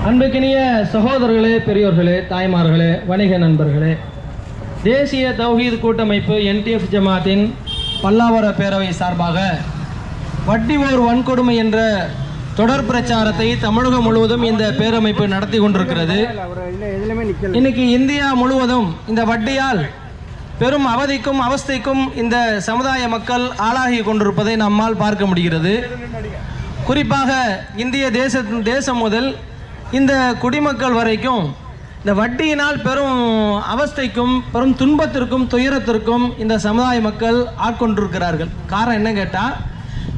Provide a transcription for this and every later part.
அன்புக்கினிய சகோதரர்களே, பெரியோர்களே, தாய்மார்களே, வணிக நண்பர்களே, தேசிய தௌஹீத் கூட்டமைப்பு NTF ஜமாத்தின் பல்லாவர பேரவை சார்பாக வட்டி ஓர் வன்கொடுமை என்ற தொடர் பிரச்சாரத்தை தமிழகம் முழுவதும் இந்த பேரமைப்பு நடத்தி கொண்டிருக்கிறது. இன்னைக்கு இந்தியா முழுவதும் இந்த வட்டியால் பெரும் அவதிக்கும் அவஸ்தைக்கும் இந்த சமுதாய மக்கள் ஆளாகி கொண்டிருப்பதை நம்மால் பார்க்க முடிகிறது. குறிப்பாக இந்திய தேசம் முதல் இந்த குடிமக்கள் வரைக்கும் இந்த வட்டியினால் பெரும் அவஸ்தைக்கும் பெரும் துன்பத்திற்கும் துயரத்திற்கும் இந்த சமுதாய மக்கள் ஆட்கொண்டிருக்கிறார்கள். காரணம் என்ன கேட்டால்,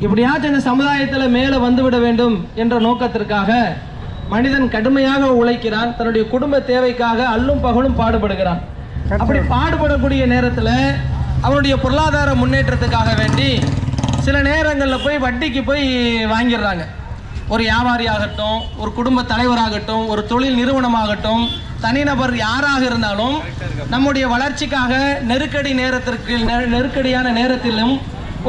இப்படியாச்சும் இந்த சமுதாயத்தில் மேலே வந்துவிட வேண்டும் என்ற நோக்கத்திற்காக மனிதன் கடுமையாக உழைக்கிறான். தன்னுடைய குடும்ப தேவைக்காக அல்லும் பகலும் பாடுபடுகிறான். அப்படி பாடுபடக்கூடிய நேரத்தில் அவனுடைய பொருளாதார முன்னேற்றத்துக்காக வேண்டி சில நேரங்களில் போய் வட்டிக்கு போய் வாங்கிடுறாங்க. ஒரு வியாபாரி ஆகட்டும், ஒரு குடும்ப தலைவராகட்டும், ஒரு தொழில் நிறுவனமாகட்டும், தனிநபர் யாராக இருந்தாலும் நம்முடைய வளர்ச்சிக்காக நெருக்கடியான நேரத்திலும்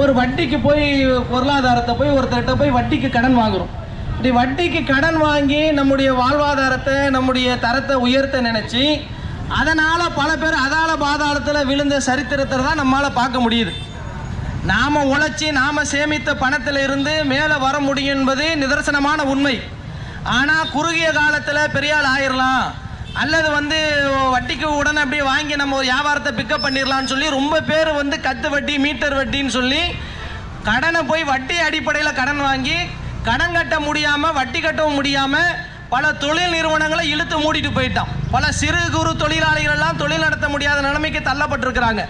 ஒரு வட்டிக்கு போய் பொருளாதாரத்தை போய் ஒருத்தர்கிட்ட போய் வட்டிக்கு கடன் வாங்குகிறோம். இப்படி வட்டிக்கு கடன் வாங்கி நம்முடைய வாழ்வாதாரத்தை நம்முடைய தரத்தை உயர்த்த நினச்சி அதனால் பல பேர் அதால பாதாளத்தில் விழுந்த சரித்திரத்தை தான் நம்மளால் பார்க்க முடியுது. நாம் உழைச்சி நாம் சேமித்த பணத்தில் இருந்து மேலே வர முடியும் என்பது நிதர்சனமான உண்மை. ஆனால் குறுகிய காலத்தில் பெரியாள் ஆயிடலாம், அல்லது வட்டிக்கு உடனே அப்படியே வாங்கி நம்ம வியாபாரத்தை பிக்கப் பண்ணிடலான்னு சொல்லி ரொம்ப பேர் கத்து வட்டி மீட்டர் வட்டின்னு சொல்லி கடனை போய் வட்டி அடிப்படையில் கடன் வாங்கி கடன் கட்ட முடியாமல் வட்டி கட்டவும் முடியாமல் பல தொழில் நிறுவனங்களை இழுத்து மூடிட்டு போயிட்டான். பல சிறு குறு தொழிலாளிகள் எல்லாம் தொழில் நடத்த முடியாத நிலைமைக்கு தள்ளப்பட்டிருக்கிறாங்க.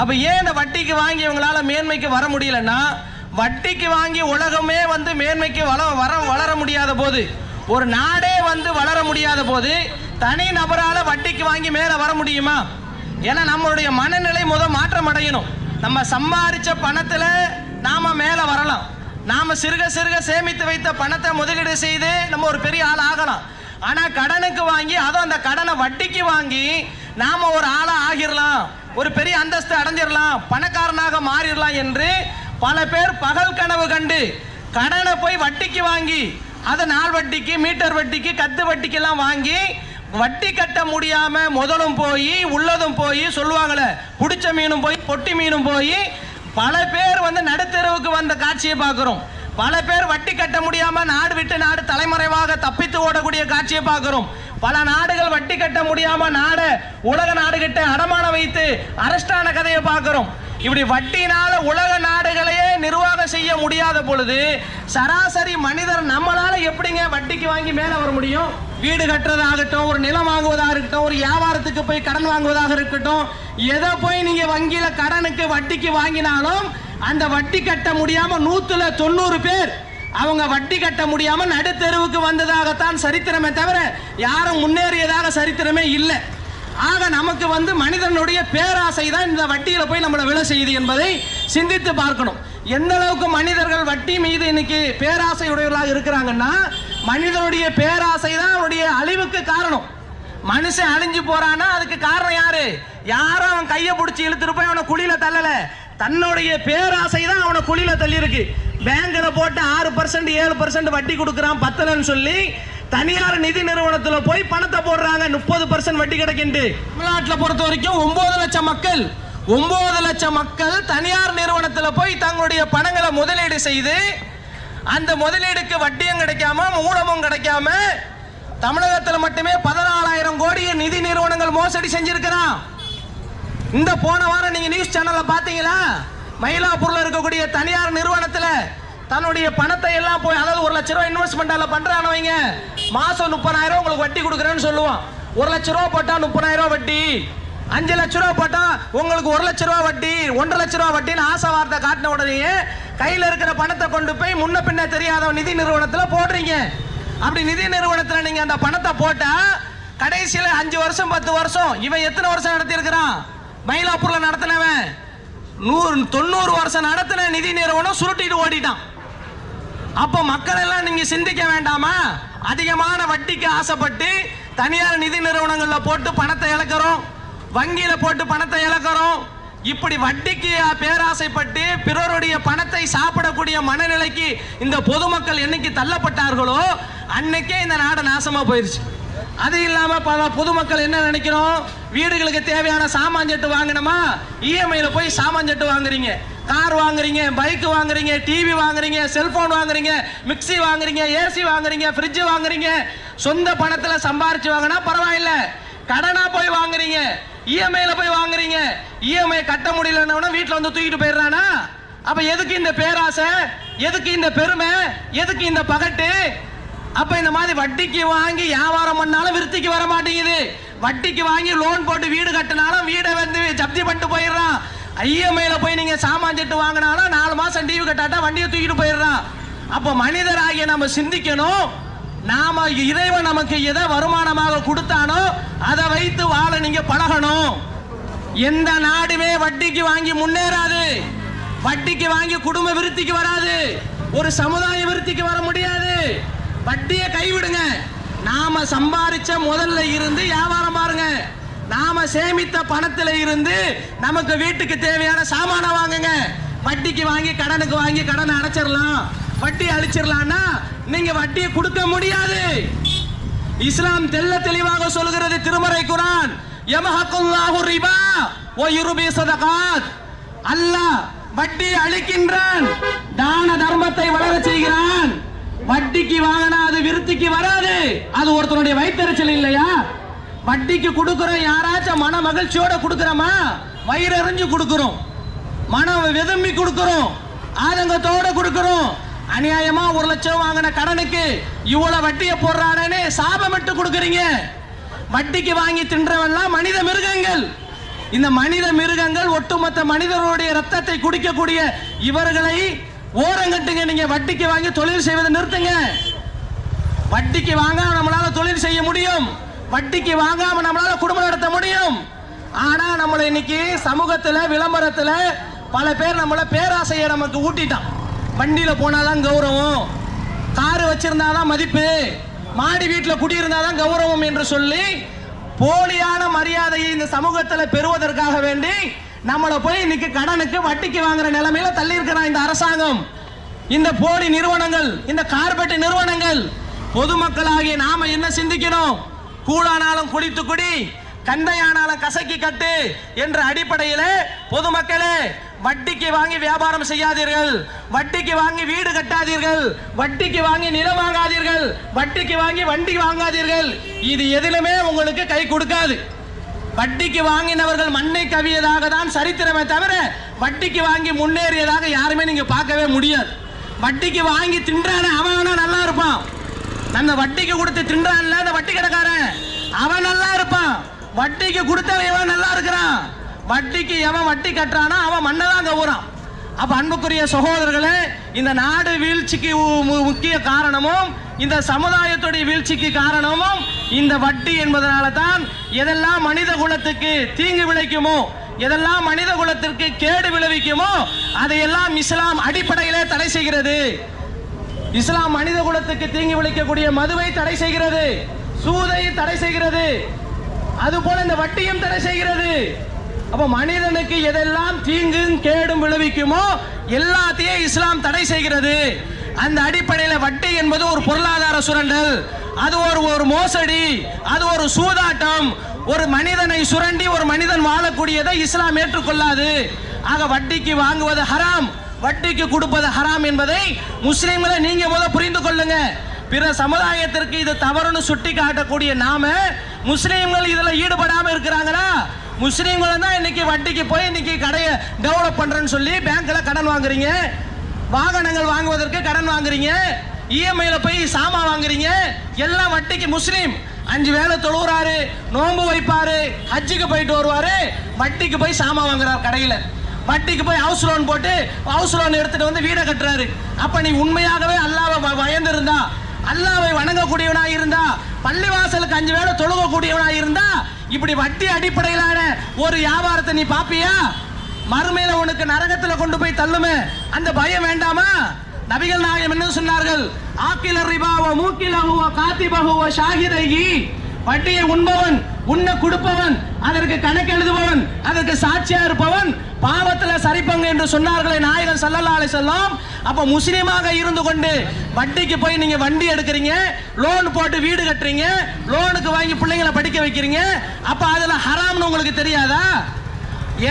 அப்போ ஏன் இந்த வட்டிக்கு வாங்கி இவங்களால மேன்மைக்கு வர முடியலன்னா, வட்டிக்கு வாங்கி உலகமே மேன்மைக்கு வளர முடியாத போது, ஒரு நாடே வளர முடியாத போது தனி நபரால் வட்டிக்கு வாங்கி மேலே வர முடியுமா? ஏன்னா நம்மளுடைய மனநிலை மாற்றம் அடையணும். நம்ம சம்பாதிச்ச பணத்தில் நாம் மேலே வரலாம். நாம் சிறுக சேமித்து வைத்த பணத்தை முதலீடு செய்து நம்ம ஒரு பெரிய ஆள் ஆகலாம். ஆனால் கடனுக்கு வாங்கி அதுவும் அந்த கடனை வட்டிக்கு வாங்கி நாம் ஒரு ஆளாக ஆகிடலாம், ஒரு பெரிய அந்தஸ்து அடைஞ்சிடலாம், பணக்காரனாக மாறிடலாம் என்று பல பேர் பகல் கனவு கண்டு கடனை போய் வட்டிக்கு வாங்கி அதை நாள் வட்டிக்கு மீட்டர் வட்டிக்கு கத்து வட்டிக்கெல்லாம் வாங்கி வட்டி கட்ட முடியாம முதலும் போய் உள்ளதும் போய் சொல்லுவாங்களே, பிடிச்ச மீனும் போய் பொட்டி மீனும் போய் பல பேர் நடுத்தெருவுக்கு வந்த காட்சியை பார்க்கிறோம். பல பேர் வட்டி கட்ட முடியாம நாடு விட்டு நாடு தலைமறைவாக தப்பித்து ஓடக்கூடிய காட்சியை பார்க்கிறோம். பல நாடுகள் வட்டி கட்ட முடியாம உலக நாடுகிட்ட அடமான வைத்து அரஸ்டான கதையை பார்க்கிறோம். இப்படி வட்டினால உலக நாடுகளையே நிர்வாகம் செய்ய முடியாத பொழுது சராசரி மனிதர் நம்மளால எப்படிங்க வட்டிக்கு வாங்கி மேல வர முடியும்? வீடு கட்டுறதாகட்டும், ஒரு நிலம் வாங்குவதாக இருக்கட்டும், ஒரு வியாபாரத்துக்கு போய் கடன் வாங்குவதாக இருக்கட்டும், எதை போய் நீங்க வங்கியில கடனுக்கு வட்டிக்கு வாங்கினாலும் அந்த வட்டி கட்ட முடியாம 190 பேர் அவங்க வட்டி கட்ட முடியாம நடுத்தெருவுக்கு வந்ததாகத்தான் சரித்திரமே தவிர யாரும் முன்னேறியதாக சரித்திரமே இல்லை. ஆக நமக்கு மனிதனுடைய பேராசை தான் இந்த வட்டியில போய் நம்மளை விலை செய்யுது என்பதை சிந்தித்து பார்க்கணும். எந்த அளவுக்கு மனிதர்கள் வட்டி மீது இன்னைக்கு பேராசை உடையவர்களாக இருக்கிறாங்கன்னா, மனிதனுடைய பேராசை தான் அவனுடைய அழிவுக்கு காரணம். மனுஷன் அழிஞ்சு போறானா அதுக்கு காரணம் யாரு? யாரும் அவன் கையை பிடிச்சி இழுத்துட்டு போய் அவனை குழியில தள்ளல, தன்னுடைய பேராசை தான் அவனை குழியில தள்ளி இருக்கு. பேங்க்ல போட்டு 6% 7% வட்டி கொடுக்குறான் பத்தலன்னு சொல்லி தனியார் நிதி நிறுவனத்தில் போய் பணத்தை போடுறாங்க, 30% வட்டி கிடைக்கின்ற. தமிழ்நாட்டில் பொறுத்த வரைக்கும் 9 லட்சம் மக்கள் தனியார் நிறுவனத்தில் போய் தங்களுடைய பணங்களை முதலீடு செய்து அந்த முதலீடுக்கு வட்டியும் கிடைக்காம மூலமும் கிடைக்காம தமிழகத்தில் மட்டுமே 14,000 கோடி நிதி நிறுவனங்கள் மோசடி செஞ்சிருக்கிறான். இந்த போன வாரம் நீங்க நியூஸ் சேனல்ல பாத்தீங்களா? மயிலாப்பூர்ல இருக்கக்கூடிய தனியார் நிறுவனத்தில் தன்னுடைய பணத்தை எல்லாம் போய், அதாவது 1 லட்ச ரூபாய் இன்வெஸ்ட்மெண்ட்ல பண்றானவங்க மாசம் 30,000 உங்களுக்கு வட்டி கொடுக்குறேன்னு சொல்லுவான். 1 லட்ச ரூபா போட்டா 30,000 வட்டி, 5 லட்ச ரூபா போட்டா உங்களுக்கு 1 லட்ச ரூபா வட்டி, 1.5 லட்ச ரூபா வட்டின்னு ஆசை வார்த்தை காட்டின உடனே கையில் இருக்கிற பணத்தை கொண்டு போய் முன்ன பின்ன தெரியாத நிதி நிறுவனத்தில் போடுறீங்க. அப்படி நிதி நிறுவனத்தில் நீங்க அந்த பணத்தை போட்டா கடைசியில் 5 வருஷம் 10 வருஷம் இவன் எத்தனை வருஷம் நடத்தி இருக்கிறான்? மயிலாப்பூர்ல நடத்தினவன் 90 வருஷம் நடத்தின நிதி நிறுவனம் சுருட்டிட்டு ஓடிட்டான். அப்ப மக்கள் எல்லாம் நீங்க சிந்திக்க வேண்டாமா? அதிகமான வட்டிக்கு ஆசைப்பட்டு தனியார் நிதி நிறுவனங்கள்ல போட்டு பணத்தை இழக்கிறோம், வங்கியில போட்டு பணத்தை இழக்கிறோம். இப்படி வட்டிக்கு பேராசைப்பட்டு பிறருடைய பணத்தை சாப்பிடக்கூடிய மனநிலைக்கு இந்த பொதுமக்கள் என்னைக்கு தள்ளப்பட்டார்களோ அன்னைக்கே இந்த நாடு நாசமா போயிருச்சு. அது இல்லாம பல பொதுமக்கள் என்ன நினைக்கிறோம், வீடுகளுக்கு தேவையான சாமான் செட்டு வாங்கணுமா, இஎம்ஐல போய் சாமான் செட்டு வாங்குறீங்க, கார் வாங்குறீங்க, பைக் வாங்குறீங்க, டிவி வாங்குறீங்க, செல்போன் வாங்குறீங்க, மிக்சி வாங்குறீங்க, ஏசி வாங்குறீங்க, ஃப்ரிட்ஜ் வாங்குறீங்க. சொந்த பணத்துல சம்பாரிச்சு வாங்கினா பரவாயில்ல, கடனா போய் வாங்குறீங்க, இஎம்ஐல போய் வாங்குறீங்க. இஎம்ஐ கட்ட முடியலன்னா வீட்டுல வந்து தூக்கிட்டு போயிடுறானா? அப்ப எதுக்கு இந்த பேராசை, எதுக்கு இந்த பெருமை, எதுக்கு இந்த பகட்டு? அப்ப இந்த மாதிரி வட்டிக்கு வாங்கி வியாபாரம் பண்ணாலும் விருத்திக்கு வர மாட்டேங்குது. வட்டிக்கு வாங்கி லோன் போட்டு வீடு கட்டினாலும் வீடை வந்து ஜப்தி பண்ணிட்டு போயிடுறான். இஎம்ஐல போய் நீங்க சாமான் செட்டு வாங்கினாலும் 4 மாசம் டிவி கட்டாட்டா வண்டியை தூக்கிட்டு போயிடுறான். அப்ப மனிதராகிய நம்ம சிந்திக்கணும், நாம இறைவன் நமக்கு எதை வருமானமாக கொடுத்தானோ அதை வைத்து வாழ நீங்க பழகணும். எந்த நாடுமே வட்டிக்கு வாங்கி முன்னேறாது, வட்டிக்கு வாங்கி குடும்ப விருத்திக்கு வராது, ஒரு சமுதாய விருத்திக்கு வர முடியாது. வட்டியை கைவிடுங்க. நாம சம்பாதிச்ச முதல்ல இருந்து வியாபாரம் பாருங்க. நாம சேமித்த பணத்துல இருந்து நமக்கு வீட்டுக்கு தேவையான சாமான வாங்குங்க. வட்டிக்கு வாங்கி கடனுக்கு வாங்கி கடனை அடைச்சிடலாம், வட்டி அழிச்சிடலாம்னா நீங்க வட்டியை கொடுக்க முடியாது. இஸ்லாம் தெல்ல தெளிவாக சொல்கிறது, திருமறை குர்ஆன், யமஹக்குல்லாஹு ரிபா வ யுர்பி ஸதகாத். அல்லாஹ் வட்டி அழிக்கின்றான், தான தர்மத்தை வளர செய்கிறான். வட்டிக்கு வாங்கினா அது விருத்திக்கு வராது. அது ஒருத்தனுடைய வயிற்றெரிச்சல் இல்லையா? வட்டிக்கு கொடுக்கிறோம், யாராச்சும் மன மகிழ்ச்சியோட கொடுக்கிறோமா? வயிறு எறிஞ்சு கொடுக்கிறோம், மனம் வெதும்பி கொடுக்கிறோம், ஆதங்கத்தோட கொடுக்கிறோம். அநியாயமா 1 லட்சம் வாங்கின கடனுக்கு இவ்வளவு வட்டியை போடுறானே சாபமிட்டு கொடுக்குறீங்க. வட்டிக்கு வாங்கி தின்றவெல்லாம் மனித மிருகங்கள். இந்த மனித மிருகங்கள் ஒட்டுமொத்த மனிதர்களுடைய ரத்தத்தை குடிக்கக்கூடிய இவர்களை ஓரங்கட்டுங்க. நீங்க வட்டிக்கு வாங்கி தொழில் செய்வதை நிறுத்துங்க. வட்டிக்கு வாங்காம நம்மளால தொழில் செய்ய முடியும், வட்டிக்கு வாங்காம நம்மளால குடும்பம் நடத்த முடியும். ஆனா நம்மள இன்னைக்கு சமூகத்துல விளம்பரத்துல பல பேர் நம்மள பேராசையை நமக்கு ஊட்டிட்டான். வண்டியில போனாதான் கௌரவம், காரு வச்சிருந்தாதான் மதிப்பு, மாடி வீட்டுல குடியிருந்தாதான் கௌரவம் என்று சொல்லி போலியான மரியாதையை இந்த சமூகத்தில் பெறுவதற்காக வேண்டி நம்மளை போய் இன்னைக்கு கடனுக்கு வட்டிக்கு வாங்குற நிலைமையில தள்ளி இருக்கிறான் இந்த அரசாங்கம், இந்த போலி நிறுவனங்கள், இந்த கார்பெட் நிறுவனங்கள். பொதுமக்களாகிய நாம என்ன சிந்திக்கணும்? கூழானாலும் குடித்து குடி, கண்டையானாலும் கசக்கி கட்டு என்ற அடிப்படையில் பொதுமக்களே வட்டிக்கு வாங்கி வியாபாரம் செய்யாதீர்கள், வட்டிக்கு வாங்கி வீடு கட்டாதீர்கள், வட்டிக்கு வாங்கி நிலம் வாங்காதீர்கள், வட்டிக்கு வாங்கி வண்டி வாங்காதீர்கள். இது எதிலுமே உங்களுக்கு கை கொடுக்காது. வட்டிக்கு வாங்கினவர்கள் மண்ணை கவியதாக தான் சரித்திரமே தவிர வட்டிக்கு வாங்கி முன்னேறியதாக யாருமே நீங்க பார்க்கவே முடியாது. வட்டிக்கு வாங்கி தின்றான அவன் நல்லா இருப்பான், நம்ம வட்டிக்கு கொடுத்து தின்றான்ல அந்த வட்டி கடைக்காரன் அவன் நல்லா இருப்பான், வட்டிக்கு கொடுத்தவன் இவன் நல்லா இருக்கிறான். வட்டிக்கு எவன் வட்டி கட்டுறானா அவன் மண்ணதான் கவுறான். அப்ப அன்புக்குரிய சகோதரர்களே, இந்த நாடு வீழ்ச்சிக்கு முக்கிய காரணமும் இந்த சமுதாயத்துடைய வீழ்ச்சிக்கு காரணமும் இந்த வட்டி என்பதனால தான். எதெல்லாம் மனித குலத்துக்கு தீங்கு விளைக்குமோ, எதெல்லாம் மனித குலத்திற்கு கேடு விளைவிக்குமோ அதையெல்லாம் இஸ்லாம் அடிப்படையிலே தடை செய்கிறது. இஸ்லாம் மனித குலத்துக்கு தீங்கு விளைக்கக்கூடிய மதுவை தடை செய்கிறது, சூதை தடை செய்கிறது, அதுபோல இந்த வட்டியும் தடை செய்கிறது. அப்ப மனிதனுக்கு எதெல்லாம் தீங்கும் கேடும் விளைவிக்குமோ எல்லாத்தையும் இஸ்லாம் தடை செய்கிறது. அந்த அடிப்படையில் வட்டி என்பது ஒரு பொருளாதார சுரண்டல், அது ஒரு மோசடி, அது ஒரு சூதாட்டம். ஒரு மனிதனை சுரண்டி ஒரு மனிதன் வாழக்கூடியதை இஸ்லாம் ஏற்றுக்கொள்ளாது. ஆக வட்டிக்கு வாங்குவது ஹராம், வட்டிக்கு கொடுப்பது ஹராம் என்பதை முஸ்லிம்களை நீங்க முதல் புரிந்து கொள்ளுங்க. பிற சமுதாயத்திற்கு இது தவறுன்னு சுட்டி காட்டக்கூடிய நாம முஸ்லிம்கள் இதுல ஈடுபடாம இருக்கிறாங்களா? முஸ்லிம்கள் தான் இன்னைக்கு வட்டிக்கு போய் இன்னைக்கு கடையை டெவலப் பண்றேன்னு சொல்லி பேங்க்ல கடன் வாங்குறீங்க, வாகனங்கள் வாங்குவதற்கு கடன் வாங்குறீங்க, இஎம்ஐல போய் சாமா வாங்குறீங்க, எல்லாம் வட்டிக்கு. முஸ்லீம் 5 வேளை தொழுகிறாரு, நோன்பு வைப்பாரு, ஹஜ்ஜுக்கு போயிட்டு வருவாரு, வட்டிக்கு போய் சாமா வாங்குறாரு கடையில. வட்டிக்கு போய் ஹவுஸ் லோன் போட்டு ஹவுஸ் லோன் எடுத்துட்டு வந்து வீடை கட்டுறாரு. அப்ப நீ உண்மையாகவே அல்லாஹ்வை பயந்து இருந்தா, அல்லாஹ்வை வணங்கக்கூடியவனா இருந்தா, பள்ளிவாசலுக்கு 5 வேளை தொழுகக்கூடியவனா இருந்தா இப்படி வட்டி அடிப்படையிலான ஒரு வியாபாரத்தை நீ பாப்பியா? மறுமையில உனக்கு நரகத்துல கொண்டு போய் தள்ளுமே, அந்த பயம் வேண்டாமா? நபிகள் நாயகம் என்ன சொன்னார்கள்? ஆக்கில ரிபா வ மூக்கிலஹு வ காத்திபஹு வ ஷாஹிதைஹி. வட்டியை உண்பவன், உண்ண கொடுப்பவன், அதற்கு கணக்கு எழுதுபவன், அதற்கு சாட்சியா இருப்பவன் பாவத்துல சரிப்பங்க என்று சொன்னார்களே நாயகர் ஸல்லல்லாஹு அலைஹி வஸல்லம். அப்ப முஸ்லீமாக இருந்து கொண்டு வட்டிக்கு போய் நீங்க வண்டி எடுக்கிறீங்க, லோன் போட்டு வீடு கட்டுறீங்க, லோனுக்கு வாங்கி பிள்ளைங்களை படிக்க வைக்கிறீங்க. அப்ப அதுல ஹராம்னு உங்களுக்கு தெரியாதா?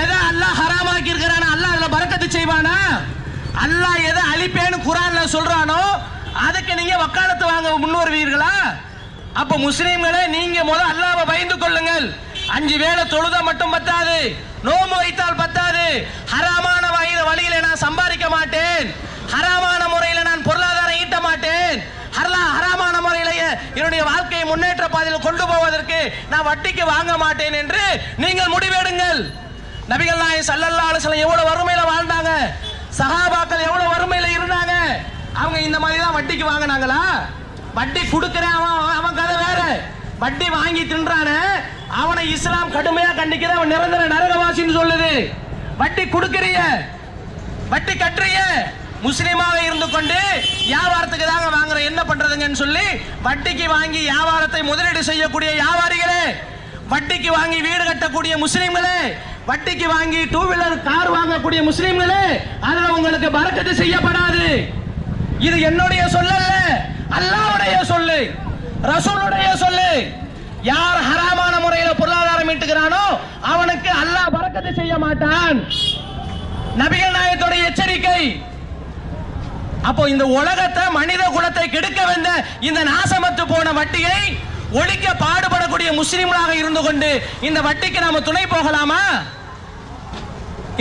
எதை அல்லாஹ் ஹராமாக்கி இருக்கிறானோ அல்லாஹ் அதுல பரக்கத்து செய்வானா? அல்லாஹ் எதை அழிப்பேன்னு குர்ஆன்ல சொல்றானோ அதுக்கு நீங்க வக்காலத்து வாங்க முன்வருவீர்களா? அப்ப முஸ்லீம்களே, நீங்க முதல்ல அல்லாஹ்வை பயந்து கொள்ளுங்கள். 5 வேளை தொழுதா மட்டும் பத்தாது, நோன்பு வைத்தால் பத்தாது. ஹராமான வழியில நான் சம்பாதிக்க மாட்டேன், ஹராமான முறையில் நான் பொருளாதாரம் ஈட்ட மாட்டேன், ஹராமான முறையிலேயே என்னுடைய வாழ்க்கையை முன்னேற்ற பாதையில் கொண்டு போவதற்கு நான் வட்டிக்கு வாங்க மாட்டேன் என்று நீங்கள் முடிவெடுங்கள். நபிகள் நாயகம் ஸல்லல்லாஹு அலைஹி வஸல்லம் எவ்வளவு வறுமையில வாழ்ந்தாங்க, சஹாபாக்கள் எவ்வளவு வறுமையில இருந்தாங்க. அவங்க இந்த மாதிரி தான் வட்டிக்கு வாங்கினாங்களா? வட்டி கொடுக்கிறேன் அவன் கதை வேற. வட்டி வாங்கி தின்றான அவனை இஸ்லாம் கடுமையா கண்டிக்கிற, அவன் நிரந்தர நரகவாசின்னு சொல்லுது. வட்டி கொடுக்கிறிய, வட்டி கட்டுறிய, முஸ்லீமாக இருந்து கொண்டு வியாபாரத்துக்கு தாங்க வாங்குற, என்ன பண்றதுங்கன்னு சொல்லி வட்டிக்கு வாங்கி வியாபாரத்தை முதலீடு செய்யக்கூடிய வியாபாரிகளே, வட்டிக்கு வாங்கி வீடு கட்டக்கூடிய முஸ்லீம்களே, வட்டிக்கு வாங்கி 2 வீலர் கார் வாங்கக்கூடிய முஸ்லீம்களே, அதுல உங்களுக்கு பரக்கத்து செய்யப்படாது. இது என்னுடைய சொல்லல்ல, அல்லாஹ்வுடைய சொல்லு, ரசூலுடைய சொல்லு. யார் ஹராமான முறையில் பொருளாதாரம் ஈட்டுகிறானோ அவனுக்கு அல்லாஹ் பரக்கத்து செய்ய மாட்டான். நபிகள் நாயகத்துடைய எச்சரிக்கை. அப்போ இந்த உலகத்தை, மனித குலத்தை கெடுக்க வந்த இந்த நாசமத்து போன வட்டியை ஒழிக்க பாடுபடக்கூடிய முஸ்லிம்களாக இருந்து கொண்டு இந்த வட்டிக்கு நாம துணை போகலாமா?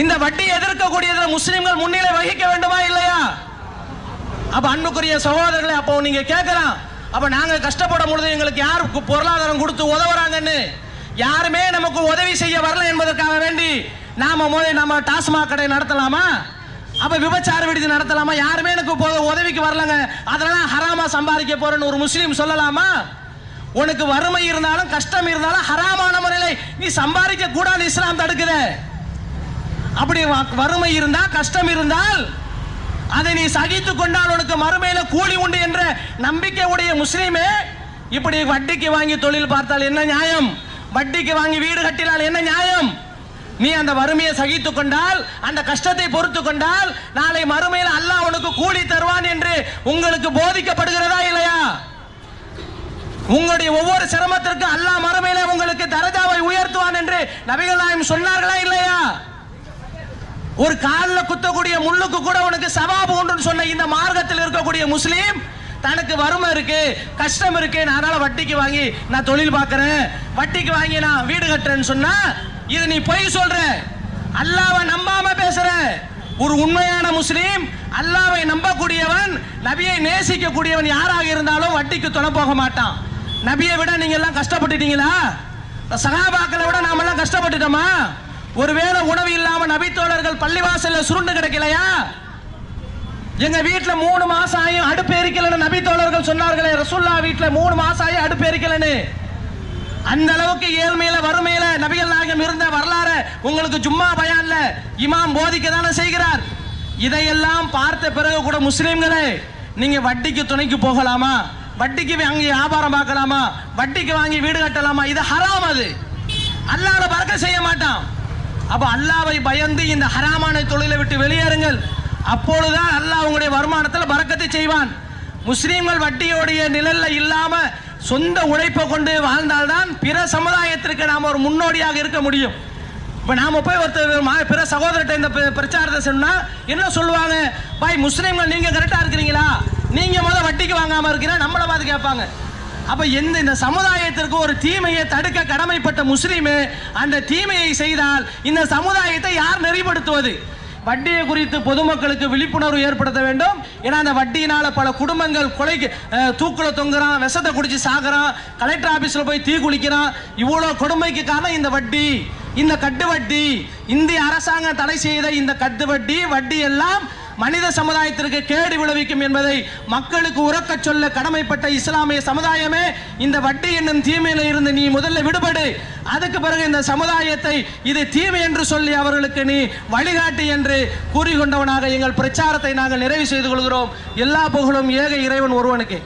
இந்த வட்டி எதிர்க்கக்கூடியதுல முஸ்லிம்கள் முன்னிலை வகிக்க வேண்டுமா இல்லையா? அப்ப அன்புக்குரிய சகோதரர்களே, அப்போ நீங்க கேட்கலாம், அப்ப நாங்க கஷ்டப்படும் பொழுது எங்களுக்கு யார் பொருளாதாரம் கொடுத்து உதவுறாங்கன்னு? யாருமே நமக்கு உதவி செய்ய வரல என்பதற்காக வேண்டி நம்ம டாஸ்மாக் கடை நடத்தலாமா? அப்ப விபச்சார விடுதி நடத்தலாமா? யாருமே எனக்கு உதவிக்கு வரலங்க, அதெல்லாம் ஹராமா சம்பாதிக்க போறேன்னு ஒரு முஸ்லீம் சொல்லலாமா? உனக்கு வறுமை இருந்தாலும் கஷ்டம் இருந்தாலும் ஹராமான முறையில் நீ சம்பாதிக்க கூடாது, இஸ்லாம் தடுக்குது. அப்படி வறுமை இருந்தா கஷ்டம் இருந்தால் அதை நீ சகித்து கொண்டால் உனக்கு மறுமையில கூலி உண்டு என்ற நம்பிக்கை உடைய முஸ்லீமே இப்படி வட்டிக்கு வாங்கி தொழில் பார்த்தால் என்ன நியாயம்? வட்டிக்கு வாங்கி வீடு கட்டினால் என்ன நியாயம்? நீ அந்த வறுமையை சகித்து கொண்டால், அந்த கஷ்டத்தை பொறுத்து கொண்டால் நாளை மறுமையில் அல்லாஹ் உனக்கு கூலி தருவான் என்று உங்களுக்கு போதிக்கப்படுகிறதா இல்லையா? உங்களுடைய ஒவ்வொரு சிரமத்திற்கு அல்லாஹ் மறுமையில உங்களுக்கு தரஜாவை உயர்த்துவான் என்று நபிகள் நாயகம் சொன்னார்களா இல்லையா? ஒரு காலில் குத்தக்கூடிய முள்ளுக்கு கூட உனக்கு சவாபு உண்டுன்னு சொன்ன இந்த மார்க்கத்தில் இருக்கக்கூடிய முஸ்லீம் தனக்கு வறுமை இருக்கு, கஷ்டம் இருக்கு, அதனால வட்டிக்கு வாங்கி நான் தொழில் பார்க்கிறேன், வட்டிக்கு வாங்கி நான் வீடு கட்டுறேன்னு சொன்னா இது நீ பொய் சொல்ற, அல்லாஹ்வை நம்பாம பேசுற. ஒரு உண்மையான முஸ்லீம், அல்லாஹ்வை நம்பக்கூடியவன், நபியை நேசிக்கக்கூடியவன் யாராக இருந்தாலும் வட்டிக்கு துணை போக மாட்டான். நபியை விட நீங்க எல்லாம் கஷ்டப்பட்டுட்டீங்களா? சஹாபாக்களை விட நாம எல்லாம் கஷ்டப்பட்டுட்டோமா? ஒருவேளை உணவு இல்லாம நபித்தோழர்கள் பள்ளிவாசல்ல சுருண்டு கிடக்கலையா? எங்க வீட்டுல 3 மாசம் ஆயும் அடுப்பு எரிக்கலன்னு நபித்தோழர்கள் சொன்னார்களே, ரசூலுல்லாஹ் வீட்டுல 3 மாசம் ஆயும் அடுப்பு எரிக்கலன்னு. அந்த அளவுக்கு ஏழ்மையில வறுமையில நபிகள் நாயகம் இருந்த வரலாறு உங்களுக்கு ஜும்மா பயான்ல இமாம் போதிக்க தானே செய்கிறார். இதையெல்லாம் பார்த்த பிறகு கூட முஸ்லிம்களே, நீங்க வட்டிக்கு துணைக்கு போகலாமா? வட்டிக்கு வாங்கி வியாபாரம் பார்க்கலாமா? வட்டிக்கு வாங்கி வீடு கட்டலாமா? இது ஹராம். அது அல்லாஹ் பரக்கத் செய்ய மாட்டான். அப்ப அல்லாஹ்வை பயந்து இந்த ஹராமான தொழிலை விட்டு வெளியேறுங்கள். அப்பொழுதுதான் அல்லாஹ் உங்களுடைய வருமானத்தில் பரக்கத்தை செய்வான். முஸ்லீம்கள் வட்டியோடைய நிழல்ல இல்லாம சொந்த உழைப்பை கொண்டு வாழ்ந்தால்தான் பிற சமுதாயத்திற்கு நாம் ஒரு முன்னோடியாக இருக்க முடியும். இப்ப நாம போய் ஒருத்தர் பிற சகோதரர்கிட்ட இந்த பிரச்சாரத்தை சொன்னா என்ன சொல்லுவாங்க? பாய், முஸ்லீம்கள் நீங்க கரெக்டா இருக்கிறீங்களா? நீங்க முதல்ல வட்டிக்கு வாங்காம இருக்கிறீங்க, நம்மள பார்த்து கேட்பாங்க. அப்ப இந்த சமுதாயத்திற்கு ஒரு தீமையை தடுக்க கடமைப்பட்ட முஸ்லீம் அந்த தீமையை செய்தால் இந்த சமுதாயத்தை யார் நெறிப்படுத்துவது? வட்டியை குறித்து பொதுமக்களுக்கு விழிப்புணர்வு ஏற்படுத்த வேண்டும். ஏன்னா அந்த வட்டியினால பல குடும்பங்கள் கொலைக்கு தூக்குல தொங்குறான், விஷத்தை குடிச்சு சாகுறான், கலெக்டர் ஆபீஸ்ல போய் தீ குளிக்கிறான். இவ்வளவு கொடுமைக்கு காரணம் இந்த வட்டி, இந்த கட்டு வட்டி. இந்திய அரசாங்கம் தடை செய்த இந்த கட்டு வட்டி, வட்டி எல்லாம் மனித சமுதாயத்திற்கு கேடு விளைவிக்கும் என்பதை மக்களுக்கு உறக்க சொல்ல கடமைப்பட்ட இஸ்லாமிய சமுதாயமே, இந்த வட்டி என்னும் தீமையில இருந்து நீ முதல்ல விடுபடு. அதுக்கு பிறகு இந்த சமுதாயத்தை இது தீமை என்று சொல்லி அவர்களுக்கு நீ வழிகாட்டு என்று கூறிக்கொண்டவனாக எங்கள் பிரச்சாரத்தை நாங்கள் நிறைவு செய்து கொள்கிறோம். எல்லா புகழும் ஏக இறைவன் ஒருவனுக்கு.